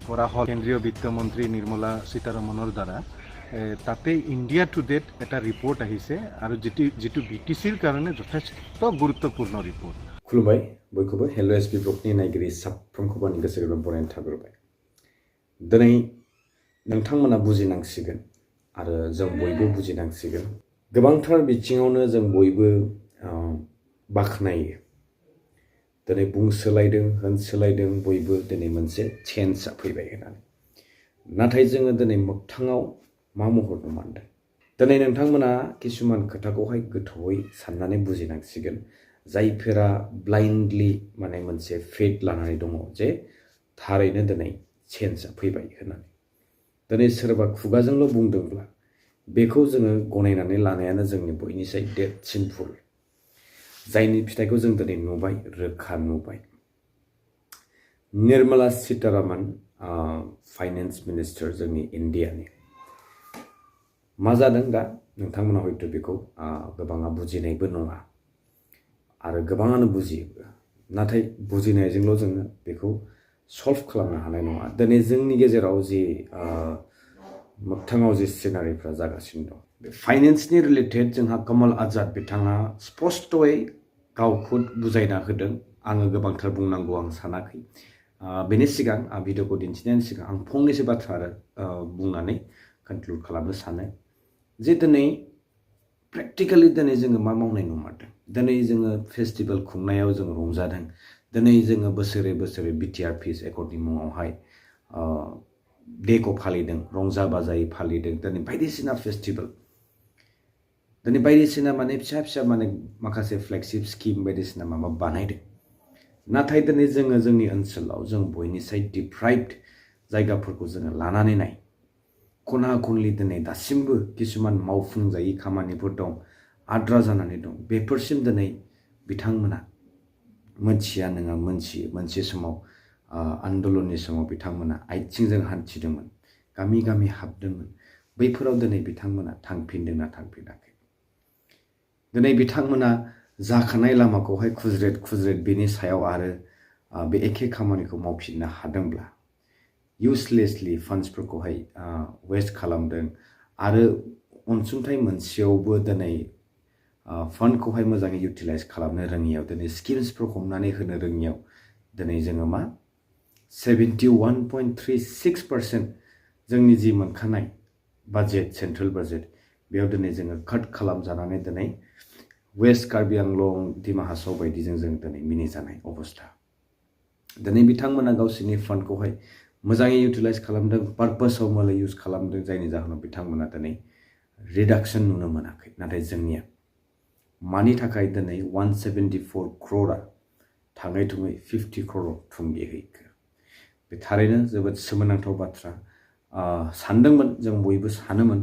কৰা হ'ল কেন্দ্ৰীয় বিত্তমন্ত্ৰী নিৰ্মলা সীতাৰমণৰ দ্বাৰা তাতে ইণ্ডিয়া টুডেত এটা ৰিপৰ্ট আহিছে আৰু যিটো BTCৰ কাৰণে যথেষ্ট গুৰুত্বপূৰ্ণ ৰিপৰ্ট। खुलुमबाय बयखौबो हेलो एसपि ब्लगनि नायगिरि साफ्रोमखौबो आंनि गोसो गोरबोनिफ्राय बरायनाय थाग्रोबाय। दिनै नोंथांमोना बुजिनांसिगोन आरो जों बयबो बुजिनांसिगोन। गोबांथार बिथिङावनो जों बयबो बाख्नायो। दिनै बुंसोलायदों होनसोलायदों बयबो दिनै मोनसे चेन्जआ फैबाय होननानै। नाथाय जोङो दिनै मोगथाङाव मा महर नुमारदों? दिनै नोंथांमोना किसुमान खोथाखौहाय गोथौयै साननानै बुजिनांसिगोन। जायफोरा ब्लाइन्डलि माने मोनसे फेथ लानानै दङ जे थारैनो दिनै चेन्जआ फैबाय होननानै। दिनै सोरबा खुगाजोंल' बुंदोंब्ला बेखौ जोङो गनायनानै लानायानो जोंनि बयनिसाय देरसिन भुल। जायनि फिथाइखौ जों दिनै नुबाय, रोखा नुबाय। निर्मला सीतारमण फाइनेन्स मिनिस्टार जोंनि इन्डियानि मा जादों दा नोंथांमोना हयथ' बेखौ गोबाङा बुजिनायबो नङा आरो गोबाङानो बुजियोबो। नाथाय बुजिनायजोंल' जोङो बेखौ सल्भ खालामनो हानाय नङा। दिनै जोंनि गेजेराव जि मोगथाङाव जि सिनारिफ्रा जागासिनो दं बे फाइनेन्सनि रिलेटेड जोंहा कमल आजाद बिथाङा स्पष्टयै गावखौ बुजायना होदों। आङो गोबांथार बुंनांगौ आं सानाखै। बेनि सिगां भिडिअखौ दिन्थिनायनि सिगां आं फंनैसो बाथ्रा आरो बुंनानै कनक्लुड खालामनो सानो जे दिनै प्रेक्टिकेलि दिनै जोङो मा मावनाय नुमारदों। दिनै जोङो फेस्टिभेल खुंनायाव जों रंजादों। दिनै जोङो बोसोरै बोसोरै BTR पिस एकर्डनि मुङावहाय डेखौ फालिदों, रंजा बाजायै फालिदों। दिनै बायदिसिना फेस्टिभेल, दिनै बायदिसिना माने फिसा फिसा माने माखासे फ्लेगशिप स्किम बायदिसिना माबा बानायदों। नाथाय दिनै जोङो जोंनि ओनसोलाव जों बयनिसाय डिप्राइभड जायगाफोरखौ जोङो लानानै नाय। खना खनलि दिनै दासिमबो किसुमान मावफुंजायै खामानिफोर दं, आद्रा जानानै दं। बेफोरसिम दिनै बिथांमोना मोनथिया नङा मोनथियो। मोनसे समाव आन्दलननि समाव बिथांमोना आथिंजों हान्थिदोंमोन, गामि गामि हाबदोंमोन। बैफोराव दिनै बिथांमोना थांफिनदोंना थांफिनाखै? दिनै बिथांमोना जाखानाय लामाखौहाय खुज्रेद बेनि सायाव आरो बे एखे खामानिखौ मावफिननो हादोंब्ला इउसलेसलि फान्ड्सफोरखौहाय वेस्ट खालामदों आरो अनसुंथाइ मोनसेयावबो दिनै फान्डखौहाय मोजाङै इउटिलाइज खालामनो रोङियाव, दिनै स्किम्सफोर हमनानै होनो रोङियाव दिनै जोङो मा 71.36% जोंनि जि मोनखानाय बाजेट, सेन्ट्रेल बाजेट, बेयाव दिनै जोङो काट खालामजानानै दिनै वेस्ट कार्बि आंलं, डिमा हासाव बायदिजों जों दिनै मिनिजानाय अबस्था। दिनै बिथांमोना गावसोरनि फान्डखौहाय मोजाङै इउटिलाइज खालामदों, पार्पसाव मोजाङै इउज खालामदों। जायनि जाहोनाव बिथांमोना दिनै रिडाक्सन नुनो मोनाखै। नाथाय जोंनिया मानि थाखाय दिनै 174 crore थाङै थुङै 50 crore थुंगेहैखो? बे थारैनो जोबोद सोमोनांथाव बाथ्रा। सानदोंमोन, जों बयबो सानोमोन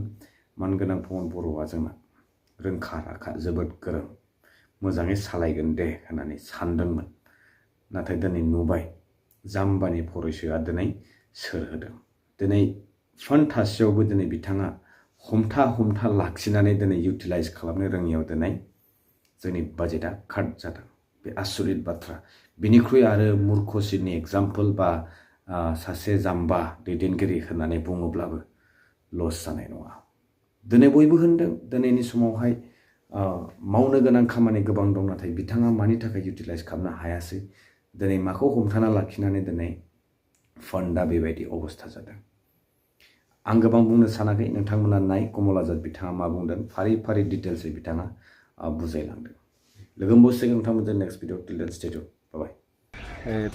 मानगोनां प्रमद बर'आ जोंना रोंखा राखा, जोबोद गोरों, मोजाङै सालायगोन दे होननानै सानदोंमोन। नाथाय दिनै नुबाय जाम्बानि फरिसोआ दिनै सोर होदों। दिनै फान्ड थासेयावबो दिनै बिथाङा हमथा लाखिनानै दिनै इउटिलाइज खालामनो रोङियाव दिनै जोंनि बाजेटआ काट जादों। बे आसरित बाथ्रा। बिनिख्रुइ आरो मुर्खसिननि एग्जाम्पल बा सासे जाम्बा दैदेनगिरि होननानै बुङोब्लाबो लस जानाय नङा। दिनै बयबो होनदों दिनैनि समावहाय मावनो गोनां खामानि गोबां दं, नाथाय बिथाङा मानि थाखाय इउटिलाइज खालामनो हायासै? दिनै माखौ हमथाना लाखिनानै दिनै फान्डआ बेबायदि अबस्था जादों? आं गोबां बुंनो सानाखै। नोंथांमोना नाय कमल आजाद बिथाङा मा बुंदों, फारि फारि डिटेल्सै बिथाङा बुजायलांदों। लोगो मोनसिगोन नोंथांमोनजों next video. Till then stay tune. Bye.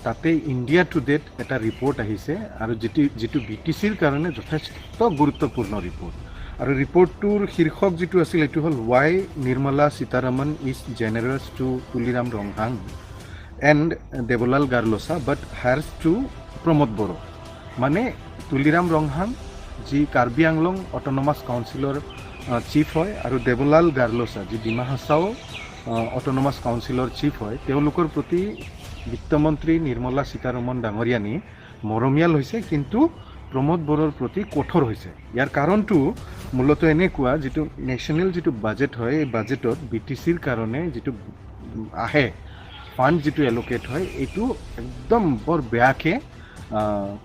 তাতে ইণ্ডিয়া টুডেত এটা ৰিপৰ্ট আহিছে আৰু যিটো BTCৰ কাৰণে যথেষ্ট গুৰুত্বপূৰ্ণ ৰিপৰ্ট। আৰু ৰিপৰ্টটোৰ শীৰ্ষক যিটো আছিল এইটো হ'ল why Nirmala Sitharaman is generous to Tuliram Ronghang and Debolal Gorlosa but harsh to Pramod Boro. মানে তুলিৰাম ৰংহাং যি কাৰ্বি আংলং অট'নমাছ কাউন্সিলৰ চিফ হয় আৰু দেৱলাল গাৰ্লোছা যি ডিমা হাছাও অট'নমাছ কাউন্সিলৰ চিফ হয়, তেওঁলোকৰ প্ৰতি বিত্তমন্ত্ৰী নিৰ্মলা সীতাৰমণ ডাঙৰীয়ানী মৰমীয়াল হৈছে, কিন্তু প্ৰমোদ বড়োৰ প্ৰতি কঠোৰ হৈছে। ইয়াৰ কাৰণটো মূলতঃ এনেকুৱা, যিটো নেশ্যনেল যিটো বাজেট হয়, এই বাজেটত BTCৰ কাৰণে যিটো আহে ফাণ্ড যিটো এল'কেট হয়, এইটো একদম বৰ বেয়াকৈ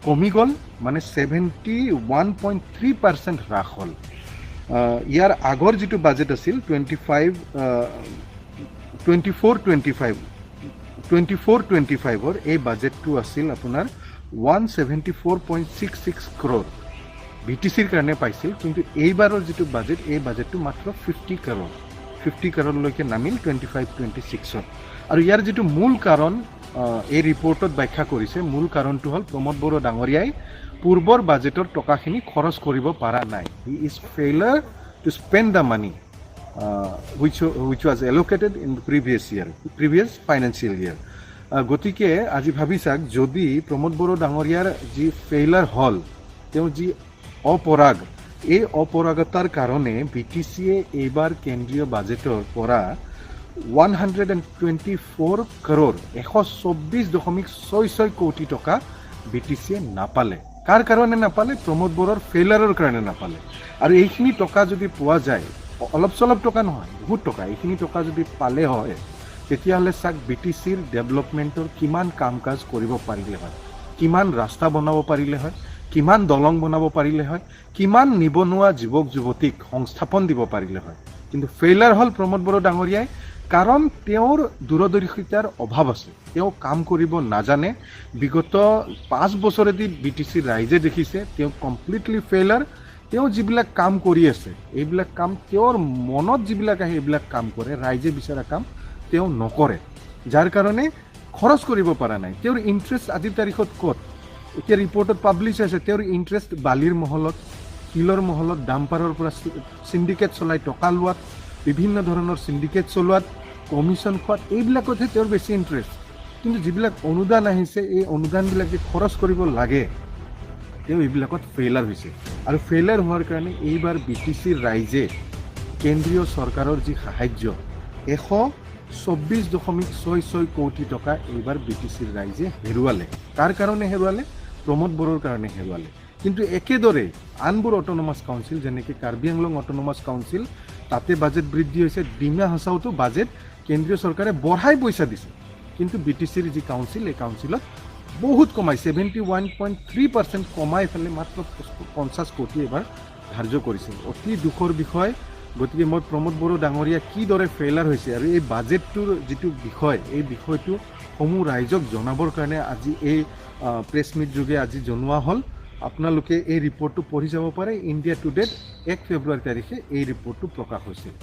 কমি গ'ল মানে 71.3% হ্ৰাস হ'ল। ইয়াৰ আগৰ যিটো বাজেট আছিল 24-25 এই বাজেটটো আছিল আপোনাৰ 174.66 crore BTCৰ কাৰণে পাইছিল, কিন্তু এইবাৰৰ যিটো বাজেট এই বাজেটটো মাত্ৰ 50 crore নামিল 25-26ত। আৰু ইয়াৰ যিটো মূল কাৰণ এই ৰিপৰ্টত ব্যাখ্যা কৰিছে, মূল কাৰণটো হ'ল প্ৰমোদ বড়ো ডাঙৰীয়াই পূৰ্বৰ বাজেটৰ টকাখিনি খৰচ কৰিব পৰা নাই। He is failure to spend the money which was allocated in the previous financial year. গতিকে আজি ভাবি চাওক, যদি প্ৰমোদ বড়ো ডাঙৰীয়াৰ যি ফেইলাৰ হ'ল, তেওঁৰ যি অপৰাগ, এই অপৰাগতাৰ কাৰণে BTCয়ে এইবাৰ কেন্দ্ৰীয় বাজেটৰ পৰা 124 crore 124.66 কোটি টকা BTCয়ে নাপালে। কাৰ কাৰণে নাপালে? প্ৰমোদ বড়োৰ ফেইলাৰৰ কাৰণে নাপালে। আৰু এইখিনি টকা যদি পোৱা যায়, অলপ চলপ টকা নহয়, বহুত টকা, এইখিনি টকা যদি পালে হয়, তেতিয়াহ'লে চাওক BTCৰ ডেভেলপমেণ্টৰ কিমান কাম কাজ কৰিব পাৰিলে হয়, কিমান ৰাস্তা বনাব পাৰিলে হয়, কিমান দলং বনাব পাৰিলে হয়, কিমান নিবনুৱা যুৱক যুৱতীক সংস্থাপন দিব পাৰিলে হয়। কিন্তু ফেইলাৰ হ'ল প্ৰমোদ বড়ো ডাঙৰীয়াই, কাৰণ তেওঁৰ দূৰদৰ্শিতাৰ অভাৱ আছে, তেওঁ কাম কৰিব নাজানে। বিগত 5 বছৰেদি BTCৰ ৰাইজে দেখিছে তেওঁ কমপ্লিটলি ফেইলাৰ। তেওঁ যিবিলাক কাম কৰি আছে, এইবিলাক কাম তেওঁৰ মনত যিবিলাক আহে এইবিলাক কাম কৰে, ৰাইজে বিচৰা কাম তেওঁ নকৰে, যাৰ কাৰণে খৰচ কৰিব পৰা নাই। তেওঁৰ ইণ্টাৰেষ্ট আজিৰ তাৰিখত ক'ত? এতিয়া ৰিপৰ্টত পাব্লিছ হৈছে তেওঁৰ ইণ্টাৰেষ্ট বালিৰ মহলত, শিলৰ মহলত, ডাম্পাৰৰ পৰা চিণ্ডিকেট চলাই টকা লোৱাত, বিভিন্ন ধৰণৰ চিণ্ডিকেট চলোৱাত, কমিশ্যন খোৱাত, এইবিলাকতহে তেওঁৰ বেছি ইণ্টাৰেষ্ট। কিন্তু যিবিলাক অনুদান আহিছে, এই অনুদানবিলাক যে খৰচ কৰিব লাগে, তেওঁ এইবিলাকত ফেইলাৰ হৈছে। আৰু ফেইলাৰ হোৱাৰ কাৰণে এইবাৰ BTCৰ ৰাইজে কেন্দ্ৰীয় চৰকাৰৰ যি সাহায্য 124.66 কোটি টকা এইবাৰ BTCৰ ৰাইজে হেৰুৱালে। কাৰ কাৰণে হেৰুৱালে? প্ৰমোদ বড়োৰ কাৰণে হেৰুৱালে। কিন্তু একেদৰে আনবোৰ অট'নমাছ কাউন্সিল, যেনেকৈ কাৰ্বি আংলং অট'নমাছ কাউন্সিল, তাতে বাজেট বৃদ্ধি হৈছে। ডিমা হাছাওতো বাজেট কেন্দ্ৰীয় চৰকাৰে বঢ়াই পইচা দিছে, কিন্তু BTCৰ যি কাউন্সিল, এই কাউন্সিলত বহুত কমাই 71.3% কমাই ফেলে মাত্ৰ 50 কোটি এবাৰ ধাৰ্য কৰিছে। অতি দুখৰ বিষয়। গতিকে মই প্ৰমোদ বড়ো ডাঙৰীয়া কিদৰে ফেইলাৰ হৈছে আৰু এই বাজেটটোৰ যিটো বিষয়, এই বিষয়টো সমূহ ৰাইজক জনাবৰ কাৰণে আজি এই প্ৰেছ মিট যোগে আজি জনোৱা হ'ল। আপোনালোকে এই ৰিপৰ্টটো পঢ়ি যাব পাৰে। ইণ্ডিয়া টুডেত 1 ফেব্ৰুৱাৰী তাৰিখে এই ৰিপৰ্টটো প্ৰকাশ হৈছিল।